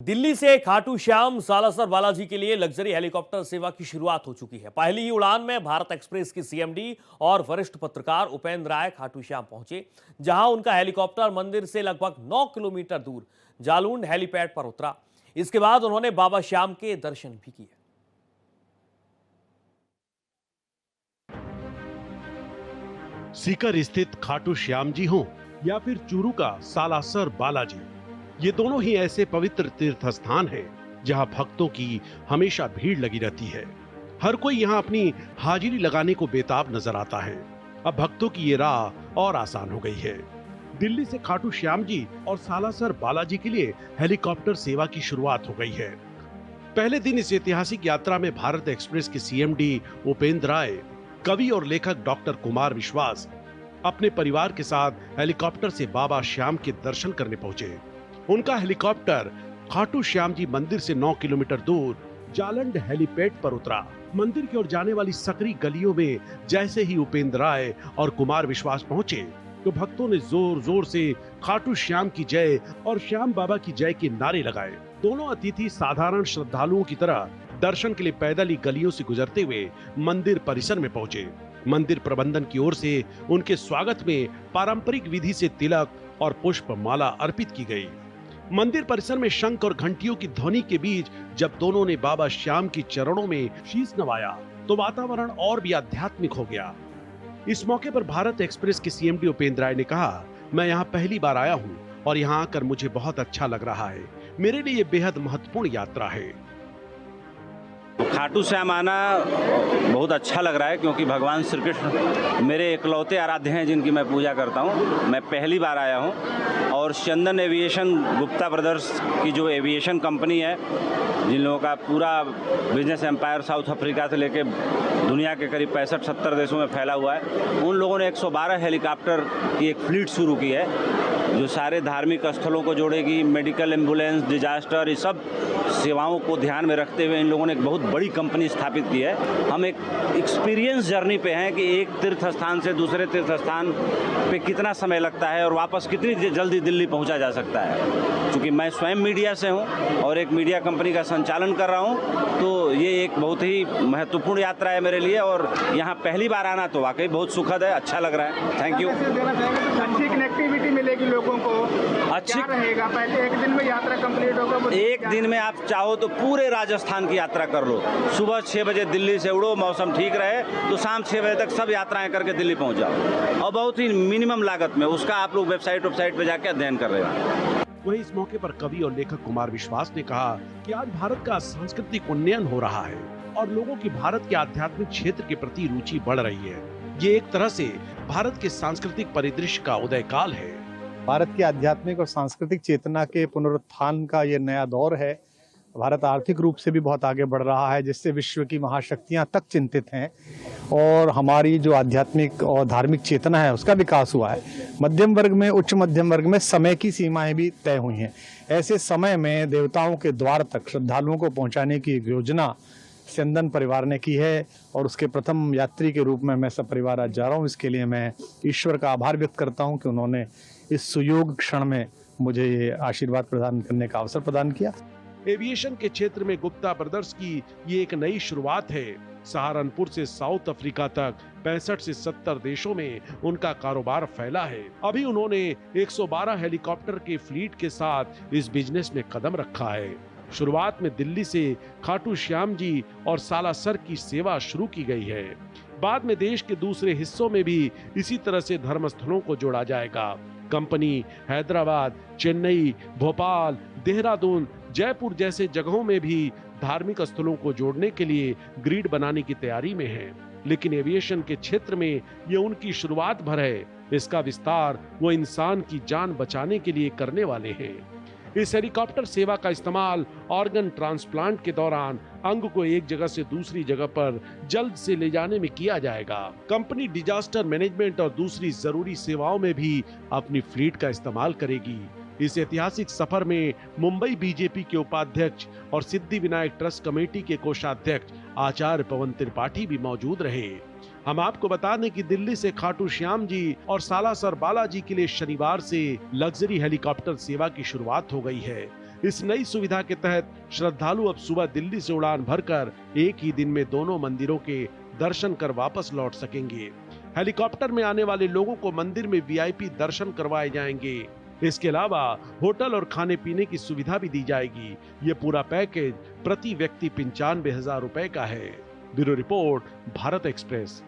दिल्ली से खाटू श्याम सालासर बालाजी के लिए लग्जरी हेलीकॉप्टर सेवा की शुरुआत हो चुकी है। पहली ही उड़ान में भारत एक्सप्रेस की सीएमडी और वरिष्ठ पत्रकार उपेंद्र राय खाटू श्याम पहुंचे, जहां उनका हेलीकॉप्टर मंदिर से लगभग 9 किलोमीटर दूर जालून हेलीपैड पर उतरा। इसके बाद उन्होंने बाबा श्याम के दर्शन भी किए। सीकर स्थित खाटू श्याम जी हों या फिर चूरू का सालासर बालाजी, ये दोनों ही ऐसे पवित्र तीर्थ स्थान हैं जहां भक्तों की हमेशा भीड़ लगी रहती है। हर कोई यहां अपनी हाजिरी लगाने को बेताब नजर आता है। अब भक्तों की ये राह और आसान हो गई है। दिल्ली से खाटू श्याम जी और सालासर बालाजी के लिए हेलीकॉप्टर सेवा की शुरुआत हो गई है। पहले दिन इस ऐतिहासिक यात्रा में भारत एक्सप्रेस के सीएमडी उपेंद्र राय, कवि और लेखक डॉक्टर कुमार विश्वास अपने परिवार के साथ हेलीकॉप्टर से बाबा श्याम के दर्शन करने पहुंचे। उनका हेलीकॉप्टर खाटू श्याम जी मंदिर से 9 किलोमीटर दूर जालंड हेलीपैड पर उतरा। मंदिर की ओर जाने वाली सकरी गलियों में जैसे ही उपेंद्र राय और कुमार विश्वास पहुंचे तो भक्तों ने जोर जोर से खाटू श्याम की जय और श्याम बाबा की जय के नारे लगाए। दोनों अतिथि साधारण श्रद्धालुओं की तरह दर्शन के लिए पैदल ही गलियों से गुजरते हुए मंदिर परिसर में पहुंचे। मंदिर प्रबंधन की ओर से उनके स्वागत में पारंपरिक विधि से तिलक और पुष्प माला अर्पित की गई। मंदिर परिसर में शंख और घंटियों की ध्वनि के बीच जब दोनों ने बाबा श्याम की चरणों में शीश नवाया तो वातावरण और भी आध्यात्मिक हो गया। इस मौके पर भारत एक्सप्रेस के सीएमडी उपेंद्र राय ने कहा, मैं यहाँ पहली बार आया हूँ और यहाँ आकर मुझे बहुत अच्छा लग रहा है। मेरे लिए ये बेहद महत्वपूर्ण यात्रा है। खाटू श्याम आना बहुत अच्छा लग रहा है क्योंकि भगवान श्री कृष्ण मेरे इकलौते आराध्य हैं जिनकी मैं पूजा करता हूं। मैं पहली बार आया हूं और चंदन एविएशन गुप्ता ब्रदर्स की जो एविएशन कंपनी है, जिन लोगों का पूरा बिजनेस एम्पायर साउथ अफ्रीका से लेके दुनिया के करीब 65-70 देशों में फैला हुआ है, उन लोगों ने 112 हेलीकॉप्टर की एक फ्लीट शुरू की है जो सारे धार्मिक स्थलों को जोड़ेगी। मेडिकल, एम्बुलेंस, डिजास्टर, ये सब सेवाओं को ध्यान में रखते हुए इन लोगों ने एक बहुत बड़ी कंपनी स्थापित की है। हम एक एक्सपीरियंस जर्नी पे हैं कि एक तीर्थ स्थान से दूसरे तीर्थ स्थान पे कितना समय लगता है और वापस कितनी जल्दी दिल्ली पहुंचा जा सकता है। क्योंकि मैं स्वयं मीडिया से हूं और एक मीडिया कंपनी का संचालन कर रहा हूं, तो ये एक बहुत ही महत्वपूर्ण यात्रा है मेरे लिए और यहाँ पहली बार आना तो वाकई बहुत सुखद है, अच्छा लग रहा है। Thank you. अच्छी कनेक्टिविटी मिलेगी लोगों को, अच्छी रहेगा। पहले एक दिन में यात्रा कंप्लीट होगा। एक दिन में आप चाहो तो पूरे राजस्थान की यात्रा कर लो। सुबह 6 बजे दिल्ली से उड़ो, मौसम ठीक रहे तो शाम 6 बजे तक सब यात्राएं करके दिल्ली पहुंच जाओ और बहुत ही मिनिमम लागत में। उसका आप लोग वेबसाइट पे जाके अध्ययन कर रहे हैं। वहीं इस मौके पर कवि और लेखक कुमार विश्वास ने कहा कि आज भारत का सांस्कृतिक उन्नयन हो रहा है और लोगों की भारत के आध्यात्मिक क्षेत्र के प्रति रुचि बढ़ रही है। ये एक तरह से भारत के सांस्कृतिक परिदृश्य का उदय काल है। भारत की आध्यात्मिक और सांस्कृतिक चेतना के पुनरुत्थान का ये नया दौर है। भारत आर्थिक रूप से भी बहुत आगे बढ़ रहा है, जिससे विश्व की महाशक्तियां तक चिंतित हैं और हमारी जो आध्यात्मिक और धार्मिक चेतना है उसका विकास हुआ है। मध्यम वर्ग में, उच्च मध्यम वर्ग में समय की सीमाएं भी तय हुई हैं। ऐसे समय में देवताओं के द्वार तक श्रद्धालुओं को पहुंचाने की एक योजना चंदन परिवार ने की है और उसके प्रथम यात्री के रूप में मैं सब परिवार आज जा रहा हूँ। इसके लिए मैं ईश्वर का आभार व्यक्त करता हूँ कि उन्होंने इस सुयोग क्षण में मुझे ये आशीर्वाद प्रदान करने का अवसर प्रदान किया। एविएशन के क्षेत्र में गुप्ता ब्रदर्स की ये एक नई शुरुआत है। सहारनपुर से साउथ अफ्रीका तक 65 से 70 देशों में उनका कारोबार फैला है। अभी उन्होंने 112 हेलीकॉप्टर के फ्लीट के साथ इस बिजनेस में कदम रखा है। शुरुआत में दिल्ली से खाटू श्याम जी और सालासर की सेवा शुरू की गई है। बाद में देश के दूसरे हिस्सों में भी इसी तरह से धर्मस्थलों को जोड़ा जाएगा। कंपनी हैदराबाद, चेन्नई, भोपाल, देहरादून, जयपुर जैसे जगहों में भी धार्मिक स्थलों को जोड़ने के लिए ग्रिड बनाने की तैयारी में है। लेकिन एविएशन के क्षेत्र में ये उनकी शुरुआत भर है। इसका विस्तार वो इंसान की जान बचाने के लिए करने वाले हैं। इस हेलीकॉप्टर सेवा का इस्तेमाल ऑर्गन ट्रांसप्लांट के दौरान अंग को एक जगह से दूसरी जगह पर जल्द से ले जाने में किया जाएगा। कंपनी डिजास्टर मैनेजमेंट और दूसरी जरूरी सेवाओं में भी अपनी फ्लीट का इस्तेमाल करेगी। इस ऐतिहासिक सफर में मुंबई बीजेपी के उपाध्यक्ष और सिद्धि विनायक ट्रस्ट कमेटी के कोषाध्यक्ष आचार्य पवन त्रिपाठी भी मौजूद रहे। हम आपको बता दें कि दिल्ली से खाटू श्याम जी और सालासर बालाजी के लिए शनिवार से लग्जरी हेलीकॉप्टर सेवा की शुरुआत हो गई है। इस नई सुविधा के तहत श्रद्धालु अब सुबह दिल्ली से उड़ान भरकर एक ही दिन में दोनों मंदिरों के दर्शन कर वापस लौट सकेंगे। हेलीकॉप्टर में आने वाले लोगों को मंदिर में वीआईपी दर्शन करवाए जाएंगे। इसके अलावा होटल और खाने पीने की सुविधा भी दी जाएगी। ये पूरा पैकेज प्रति व्यक्ति 95,000 रुपए का है। Bureau report, Bharat express.